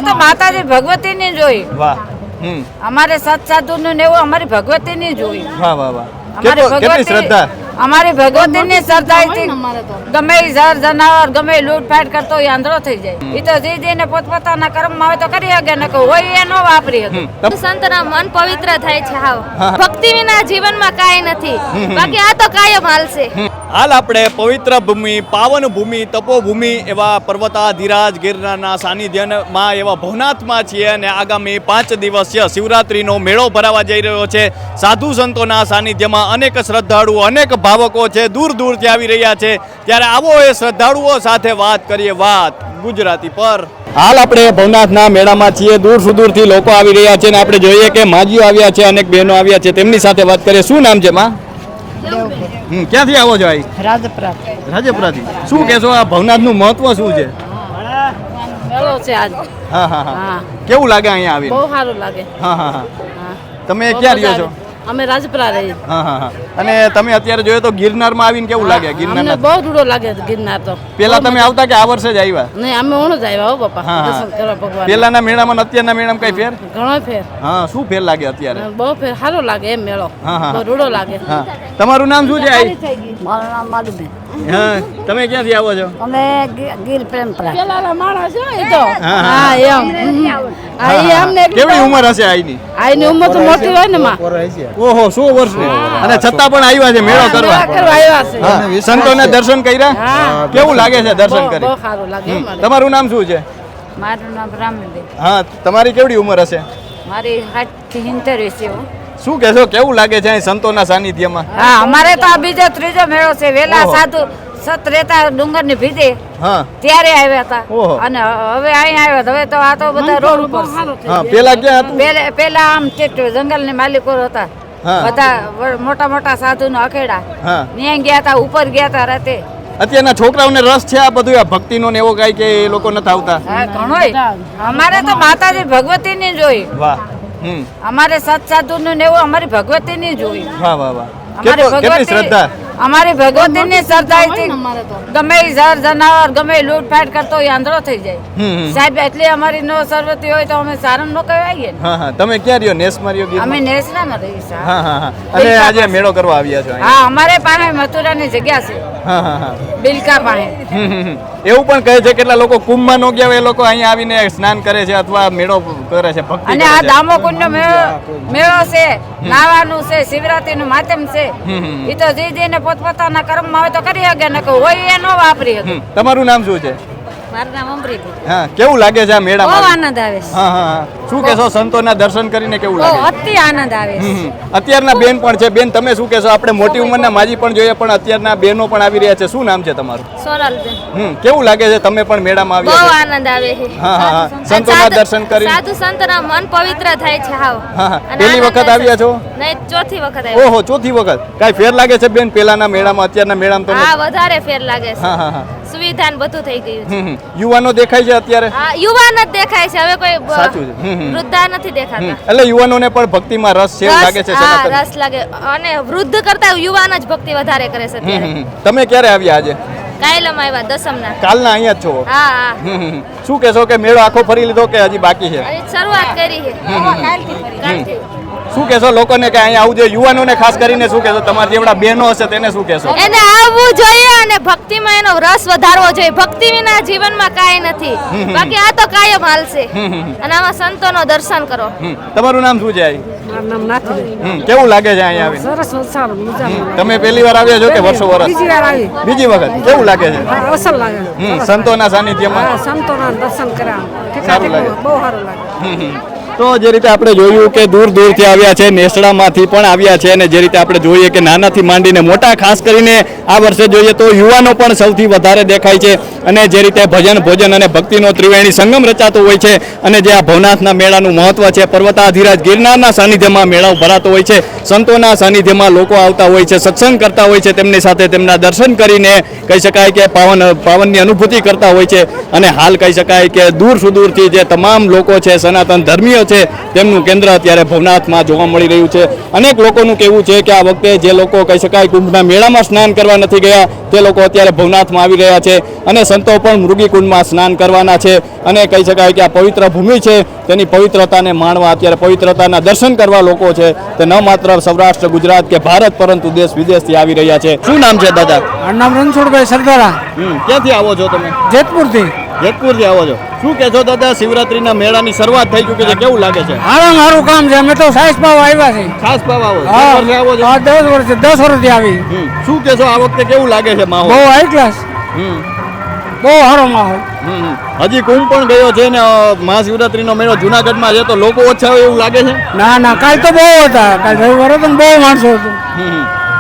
તો માતાજી ભગવતી ની જોઈ. વાહ. અમારે સત સાધુ નું એવું અમારી ભગવતી ની જોઈ. વાહ વાહ વાહ. કેટલી શ્રદ્ધા. અમારી ભગવતી ની શ્રદ્ધા ગમે જર જનાવર ગમે લૂંટફાટ કરતો હોય આંધળો થઈ જાય. એ તો જે ને પોતપોતાના કર્મ માં હોય તો કરી શકે ને હોય એ નો વાપરી શકે. સંતના મન પવિત્ર થાય છે. હાવ ભક્તિ વિના જીવનમાં કાંઈ નથી. બાકી આ તો કાયમ હાલશે. હાલ આપણે પવિત્ર ભૂમિ, પાવન ભૂમિ, તપોભૂમિ એવા પર્વતાધિરાજ ગિરનારના સાનિધ્યમાં એવા ભવનાથમાં છીએ અને આગામી 5 દિવસીય શિવરાત્રીનો મેળો ભરાવા જઈ રહ્યો છે. સાધુ સંતોના સાનિધ્યમાં અનેક શ્રદ્ધાળુઓ, અનેક ભાવકો છે, દૂર દૂરથી આવી રહ્યા છે. ત્યારે આવો એ શ્રદ્ધાળુઓ સાથે વાત કરીએ વાત ગુજરાતી પર. હાલ આપણે ભવનાથના મેળામાં છીએ. દૂર સુદૂરથી લોકો આવી રહ્યા છે અને આપણે જોઈએ કે માજીઓ આવ્યા છે, અનેક બહેનો આવ્યા છે. તેમની સાથે વાત કરીએ. શું નામ છે માં? ક્યાંથી આવો છો? રાજપરાથી. શું કહેશો, આ ભવનાથનું મહત્વ શું છે? મેળો છે આજ. હા હા હા. કેવું લાગે અહીંયા આવીને? બહુ સારું લાગે. હા હા હા. તમે ક્યાં રહ્યો છો? અમે રાજપરા રહી. હા હા હા. અને તમે અત્યારે જોયો તો ગિરનારમાં આવીને કેવું લાગે? અમને બહુ દૂરો લાગે ગિરનાર તો. પેલા તમે આવતા કે આ વર્ષે જ આવ્યા? નહીં, અમે ઓણ જ આવ્યા હો બાપા. દર્શન કરવા ભગવાન. પેલાના મેળામાં અત્યારના મેળામાં કઈ ફેર? ઘણો ફેર. હા, શું ફેર લાગે અત્યારે? બહુ ફેર. સારો લાગે એમ મેળો. હા હા. બહુ રૂડો લાગે. હા. તમારું નામ શું છે? મારું નામ માલુબેન. હા. તમે ક્યાંથી આવો છો? અમે ગીર પ્રેમપરા. પેલા માણસ છે એ તો. હા હા એમ. કેવી ઉંમર હશે આઈની? આઈની ઉંમર તો મોટી હોય ને માં. ઓહો, 100 વર્ષની. અને છતાં પણ આવ્યા છે મેળો કરવા. સંતોના દર્શન કર્યા? કેવું લાગે છે દર્શન કરી? બહુ સારું લાગે. તમારું નામ શું છે? મારું નામ રામદેવ. હા. તમારી કેવડી ઉંમર હશે? મારી 60 થી 70 છે. શું કહેશો, કેવું લાગે છે અહીં સંતોના સાનિધ્યમાં? હા, અમારે તો આ બીજો ત્રીજો મેળો છે. વેલા સાધુ સત રહેતા ડુંગર ની ભીધે હા ત્યારે આવ્યા હતા. ઓહો. અને હવે અહીં આવ્યા. હવે તો આ તો બધા રોડ ઉપર. હા. પેલા ક્યાં હતું? પેલા આમ જંગલ ની માલિકો હતા. હા. બધા મોટા મોટા સાધુ નો અખેડા હા. ત્યાં ગયા હતા, ઉપર ગયા હતા રાતે. અત્યારના છોકરાઓને રસ છે આ બધું, આ ભક્તિનો ને એવો કઈ કે એ લોકો નથી આવતા? હા, ઘણોય. અમારે તો માતાજી ભગવતી ની જોઈ. વાહ. અમારે સત સાધુ નું એવું અમારી ભગવતી ની જોઈ. વાહ વાહ વાહ. અમારી કેટલી શ્રદ્ધા. અમારી ભગવતી ની શ્રદ્ધા ગમે જર જનાવર ગમે લૂંટફાટ કરતો હોય આંધળો થઈ જાય. સાહેબ એટલી અમારી નો સરવતી હોય તો અમે સારણ નો કહેવાય ને. હા હા. તમે ક્યાં રહ્યો? નેસમાં રહ્યો? અમે નેસરામાં રહીએ છીએ. હા હા હા. અને આજે મેળો કરવા આવ્યા છો? હા, અમારે પાસે મથુરાની જગ્યા છે. હા હા હા. બિલકા પાસે. એવું પણ કહે છે કેટલા લોકો કુંભમાં નો ગયા હોય એ લોકો અહીંયા આવીને સ્નાન કરે છે અથવા મેળો કરે છે, ભક્તિ અને આ દામો કુંડ નો મેળો છે, નાવાનું છે, શિવરાત્રી નું માધ્યમ છે. એ તો જે ને પોતપોતાના કર્મ માં હોય તો કરી શકે ને હોય એ નો વાપરી શકે. તમારું નામ શું છે? મારું નામ અમૃતિ. હા. કેવું લાગે છે આ મેળામાં? બહુ આનંદ આવે છે. હા હા. શું કહેશો, સંતોના દર્શન કરીને કેવું લાગે? અતિ આનંદ આવે છે. અત્યારના બેન પણ છે. બેન, તમે શું કહેશો? આપણે મોટી ઉંમરના માજી પણ જોઈએ, પણ અત્યારના બહેનો પણ આવી રહ્યા છે. શું નામ છે તમારું? સોનલબેન. કેવું લાગે છે? તમે પણ મેળામાં બહુ આવ્યા છો? આનંદ આવે છે. હા હા હા. સંતોના દર્શન કરીને. સાધુ સંતના મન પવિત્ર થાય છે. હાવ. હા હા. પહેલી વખત આવ્યા છો? નહીં, ચોથી વખત આવ્યા. ઓહો, ચોથી વખત. કાઈ ફેર લાગે છે બેન પેલાના મેળામાં અત્યારના મેળામાં તમને? હા, વધારે ફેર લાગે છે. હા હા હા. સુવિધા ને બધું થઈ ગયું છે. યુવાનો દેખાય છે અત્યારે? હા, યુવાન જ દેખાય છે. હવે કોઈ સાચું છે. વૃદ્ધા નથી દેખાતા. એટલે યુવાનોને પણ ભક્તિમાં રસ છે એવું લાગે છે? હા, રસ લાગે. અને વૃદ્ધ કરતા યુવાન જ ભક્તિ વધારે કરે છે અત્યારે. તમે ક્યારે આવ્યા આજે? કાયલમ આવ્યા, દસમના. કાલના અહીંયા જ છો? હા હા. શું કહેશો કે મેળો આખો ફરી લીધો કે હજી બાકી છે? હજી શરૂઆત કરી છે. કાલથી. શું કહેશો લોકોને કે અહીંયા આવવું જોઈએ? યુવાનોને ખાસ કરીને શું કહેશો? તમારા જેવડા બહેનો હશે તેને શું કહેશો? એને આવવું જોઈએ અને ભક્તિમાં એનો રસ વધારવો જોઈએ. ભક્તિ વિના જીવનમાં કાંઈ નથી. બાકી આ તો કાયમ હાલશે. અને આમાં સંતોનો દર્શન કરો. તમારું નામ શું છે? મારું નામ નાથું. કેવું લાગે છે અહીંયા આવીને? સરસ, સારું, મજામાં. તમે પહેલી વાર આવ્યા છો કે વર્ષો વર્ષ? બીજી વાર આવી. બીજી વખત. કેવું લાગે છે? અસલ લાગે. સંતોના સાનિધ્યમાં સંતોના દર્શન કર્યા. સારું લાગે. બહુ સારું લાગે. તો જે રીતે આપણે જોયું કે દૂર દૂરથી આવ્યા છે, નેસડામાંથી પણ આવ્યા છે, અને જે રીતે આપણે જોઈએ કે નાનાથી માંડીને મોટા, ખાસ કરીને આ વર્ષે જોઈએ તો યુવાનો પણ સૌથી વધારે દેખાય છે. અને જે રીતે ભજન, ભોજન અને ભક્તિનો ત્રિવેણી સંગમ રચાતો હોય છે, અને જે આ ભવનાથના મેળાનું મહત્વ છે, પર્વતાધિરાજ ગિરનારના સાનિધ્યમાં મેળાઓ ભરાતો હોય છે, સંતોના સાનિધ્યમાં લોકો આવતા હોય છે, સત્સંગ કરતા હોય છે, તેમની સાથે તેમના દર્શન કરીને કહી શકાય કે પાવનની અનુભૂતિ કરતા હોય છે. અને હાલ કહી શકાય કે દૂર સુદૂરથી જે તમામ લોકો છે, સનાતન ધર્મીય છે તેમનું કેન્દ્ર અત્યારે ભવનાથમાં જોવા મળી રહ્યું છે. અનેક લોકોનું કહેવું છે કે આ વખતે જે લોકો કહી શકાય કુંભના મેળામાં સ્નાન કરવા નથી ગયા તે લોકો અત્યારે ભવનાથમાં આવી રહ્યા છે અને સંતો પણ મૃગીકુંડમાં સ્નાન કરવાના છે અને કહી શકાય કે આ પવિત્ર ભૂમિ છે તેની પવિત્રતાને માણવા અત્યારે પવિત્રતાના દર્શન કરવા લોકો છે તે ન માત્ર સૌરાષ્ટ્ર ગુજરાત કે ભારત પરંતુ દેશ વિદેશથી આવી રહ્યા છે. શું નામ છે દાદા? નામ રણછોડભાઈ સરદારા, ક્યાંથી આવો છો તમે? જેતપુરથી. જેતપુરથી આવો છો. શું કહેશો દાદા, શિવરાત્રીના મેળાની શરૂઆત થઈ ચૂકી છે, કેવું લાગે છે? સારું કામ છે. અમે તો સાઈસ પાવા આવ્યા છે. ખાસ પાવ આવો છો? હા, દર વર્ષે આવો છો? હા, 10 વર્ષથી આવી. શું કહેશો, આ વખતે કેવું લાગે છે માહોલ? બહુ હાઈ ક્લાસ, બહુ સારો માહોલ. હજી કુંભ પણ ગયો છે ને મહાશિવરાત્રીનો મેળો જુનાગઢમાં છે તો લોકો ઓછા હોય એવું લાગે છે? ના કાલ તો બહુ હતા. કાલ રવિવારે તો બહુ માણસો હતું.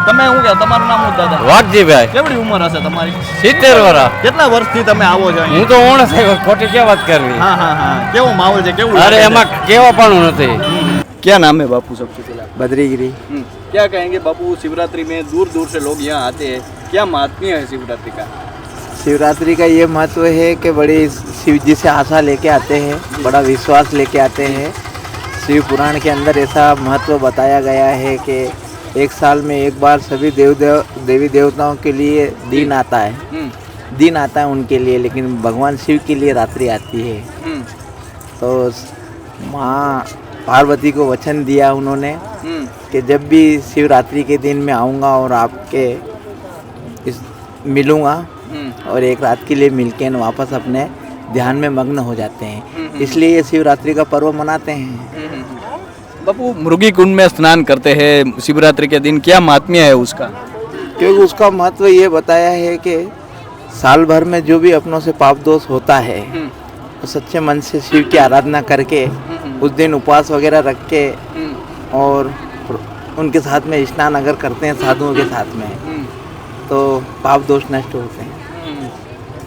તમે શું કહો, તમારું નામ શું દાદા? વાઘજીભાઈ. કેવડી ઉંમર હશે તમારી? 70 વર્ષ. કેટલા વર્ષથી તમે આવો છો અહીં? હું તો ઓણ થયો, ખોટી ક્યાં વાત કરવી. હા. કેવો માહોલ છે, કેવું અરે લાગે છે? એમાં કેવા પણ નથી. क्या नाम है बापू सबसे पहला? बद्रीगिरी। क्या कहेंगे बापू, शिवरात्रि में दूर दूर से लोग यहाँ आते हैं, क्या महात्म्य है शिवरात्रि का? शिवरात्रि का ये महत्व है कि बड़ी शिव जी से आशा लेके आते हैं, बड़ा विश्वास लेके आते हैं। शिव पुराण के अंदर ऐसा महत्व बताया गया है कि एक साल में एक बार सभी देवी देवताओं के लिए दिन आता है उनके लिए, लेकिन भगवान शिव के लिए रात्रि आती है। तो माँ पार्वती को वचन दिया उन्होंने कि जब भी शिवरात्रि के दिन मैं आऊँगा और आपके मिलूँगा और एक रात के लिए मिलके वापस अपने ध्यान में मग्न हो जाते हैं, इसलिए ये शिवरात्रि का पर्व मनाते हैं। बापू, मृगी कुंड में स्नान करते हैं शिवरात्रि के दिन, क्या महात्म्य है उसका? क्योंकि उसका महत्व ये बताया है कि साल भर में जो भी अपनों से पाप दोष होता है तो सच्चे मन से शिव की आराधना करके उस दिन उपवास वगैरह रख के और उनके साथ में स्नान अगर करते हैं साधुओं के साथ में तो पाप दोष नष्ट होते हैं।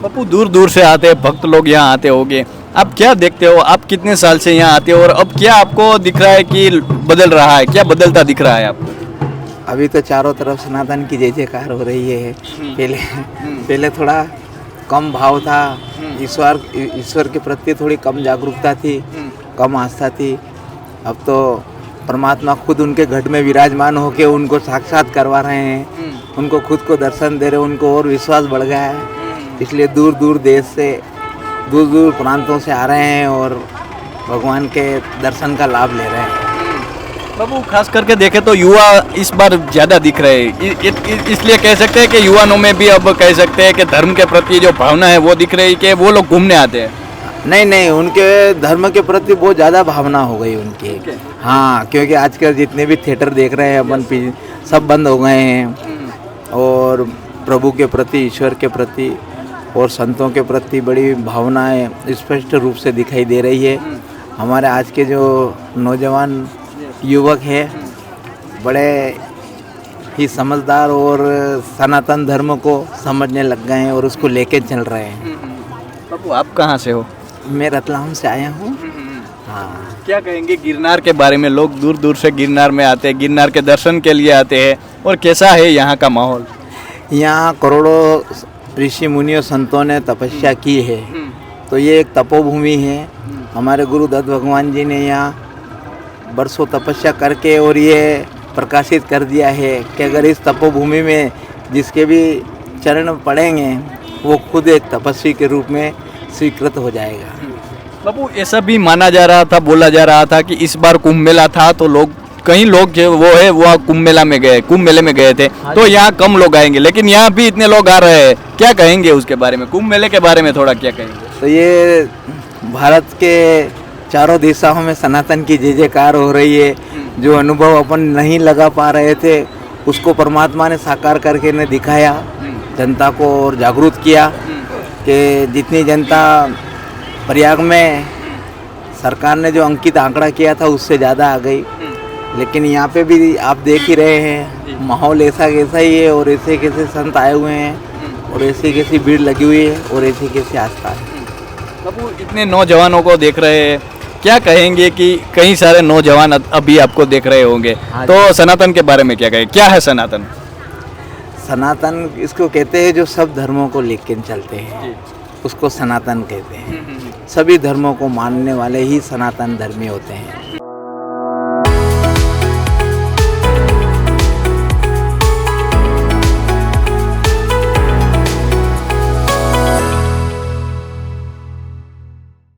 बापू, दूर दूर से आते हैं भक्त लोग, यहाँ आते होंगे, आप क्या देखते हो? आप कितने साल से यहाँ आते हो और अब क्या आपको दिख रहा है कि बदल रहा है, क्या बदलता दिख रहा है आपको? अभी तो चारों तरफ सनातन की जय जयकार हो रही है। पहले थोड़ा कम भाव था, ईश्वर के प्रति थोड़ी कम जागरूकता थी, कम आस्था थी। अब तो परमात्मा खुद उनके घट में विराजमान होकर उनको साक्षात करवा रहे हैं, उनको खुद को दर्शन दे रहे हैं, उनको और विश्वास बढ़ गया है। इसलिए दूर दूर देश से, दूर दूर प्रांतों से आ रहे हैं और भगवान के दर्शन का लाभ ले रहे हैं। बाबू, खास करके देखें तो युवा इस बार ज़्यादा दिख रहे हैं, इसलिए कह सकते हैं कि युवाओं में भी अब कह सकते हैं कि धर्म के प्रति जो भावना है वो दिख रही कि वो लोग घूमने आते हैं। नहीं, उनके धर्म के प्रति बहुत ज़्यादा भावना हो गई उनकी। हाँ, क्योंकि आजकल जितने भी थिएटर देख रहे हैं अपन सब बंद हो गए हैं और प्रभु के प्रति, ईश्वर के प्रति और संतों के प्रति बड़ी भावनाएं स्पष्ट रूप से दिखाई दे रही है। हमारे आज के जो नौजवान युवक हैं बड़े ही समझदार और सनातन धर्म को समझने लग गए हैं और उसको लेके चल रहे हैं। बाबू, आप कहाँ से हो? मैं रतलाम से आया हूँ। हाँ, क्या कहेंगे गिरनार के बारे में? लोग दूर दूर से गिरनार में आते हैं, गिरनार के दर्शन के लिए आते हैं, और कैसा है यहाँ का माहौल? यहाँ करोड़ों ऋषि मुनियों संतों ने तपस्या की है, तो ये एक तपोभूमि है। हमारे गुरु दत्त भगवान जी ने यहाँ बरसों तपस्या करके और ये प्रकाशित कर दिया है कि अगर इस तपोभूमि में जिसके भी चरण पड़ेंगे वो खुद एक तपस्वी के रूप में स्वीकृत हो जाएगा। बाबू, ऐसा भी माना जा रहा था, बोला जा रहा था कि इस बार कुंभ मेला था तो लोग, कई लोग जो वो कुंभ मेले में गए थे तो यहाँ कम लोग आएंगे, लेकिन यहाँ भी इतने लोग आ रहे हैं, क्या कहेंगे उसके बारे में? कुंभ मेले के बारे में थोड़ा क्या कहेंगे? तो ये भारत के चारों दिशाओं में सनातन की जय जयकार हो रही है। जो अनुभव अपन नहीं लगा पा रहे थे उसको परमात्मा ने साकार करके ने दिखाया, जनता को और जागरूक किया कि जितनी जनता प्रयाग में सरकार ने जो अंकित आंकड़ा किया था उससे ज़्यादा आ गई। लेकिन यहाँ पे भी आप देख ही रहे हैं माहौल ऐसा कैसा ही है और ऐसे कैसे संत आए हुए हैं और ऐसी कैसी भीड़ लगी हुई है और ऐसी कैसी आस्था है। बाबू, इतने नौजवानों को देख रहे हैं, क्या कहेंगे कि कई सारे नौजवान अभी आपको देख रहे होंगे, तो सनातन के बारे में क्या कहें? क्या है सनातन? सनातन इसको कहते हैं जो सब धर्मों को लेकर चलते हैं, उसको सनातन कहते हैं। सभी धर्मों को मानने वाले ही सनातन धर्मी होते हैं।